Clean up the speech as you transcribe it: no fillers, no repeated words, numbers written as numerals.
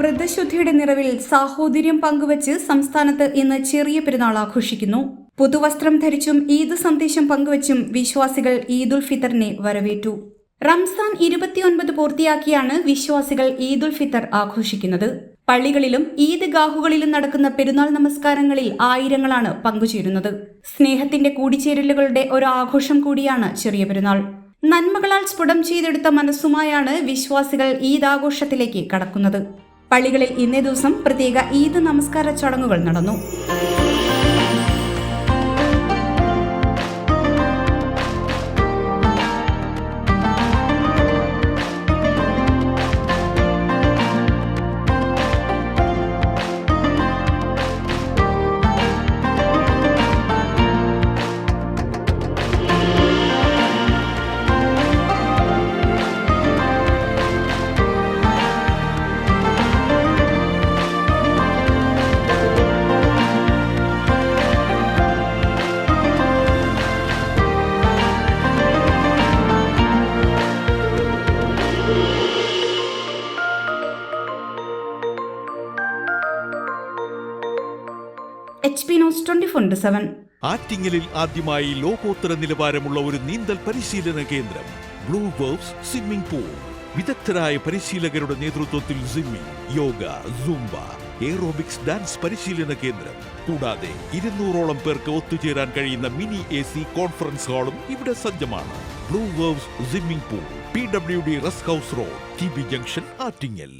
വ്രതശുദ്ധിയുടെ നിറവിൽ സാഹോദര്യം പങ്കുവച്ച് സംസ്ഥാനത്ത് ഇന്ന് ചെറിയ പെരുന്നാൾ ആഘോഷിക്കുന്നു. പുതുവസ്ത്രം ധരിച്ചും ഈദ് സന്ദേശം പങ്കുവച്ചും വിശ്വാസികൾ ഈദുൽ ഫിത്തറിനെ വരവേറ്റു. റംസാൻ 29 പൂർത്തിയാക്കിയാണ് വിശ്വാസികൾ ഈദുൽ ഫിത്തർ ആഘോഷിക്കുന്നത്. പള്ളികളിലും ഈദ്ഗാഹുകളിലും നടക്കുന്ന പെരുന്നാൾ നമസ്കാരങ്ങളിൽ ആയിരങ്ങളാണ് പങ്കുചേരുന്നത്. സ്നേഹത്തിന്റെ കൂടിച്ചേരലുകളുടെ ഒരു ആഘോഷം കൂടിയാണ് ചെറിയ പെരുന്നാൾ. നന്മകളാൽ സ്ഫുടം ചെയ്തെടുത്ത മനസ്സുമായാണ് വിശ്വാസികൾ ഈദ് ആഘോഷത്തിലേക്ക് കടക്കുന്നത്. പള്ളികളിൽ ഇന്നേ ദിവസം പ്രത്യേക ഈദ് നമസ്കാര ചടങ്ങുകൾ നടന്നു. HP News 24/7. ആറ്റിങ്ങലിൽ ആദ്യമായി ലോകോത്തര നിലവാരമുള്ള ഒരു നീന്തൽ പരിശീലന കേന്ദ്രം ബ്ലൂ വേവ്സ് സ്വിമ്മിംഗ് പൂൾ. വിദഗ്ധരായ പരിശീലകരുടെ നേതൃത്വത്തിൽ swimming, yoga, Zumba, aerobics, dance പരിശീലന കേന്ദ്രം. കൂടാതെ 200ഓളം പേർക്ക് ഒത്തുചേരാൻ കഴിയുന്ന മിനി AC കോൺഫറൻസ് ഹാളും ഇവിടെ സജ്ജമാണ്. Blue waves swimming pool, PWD rest house road, TB junction, Attingal.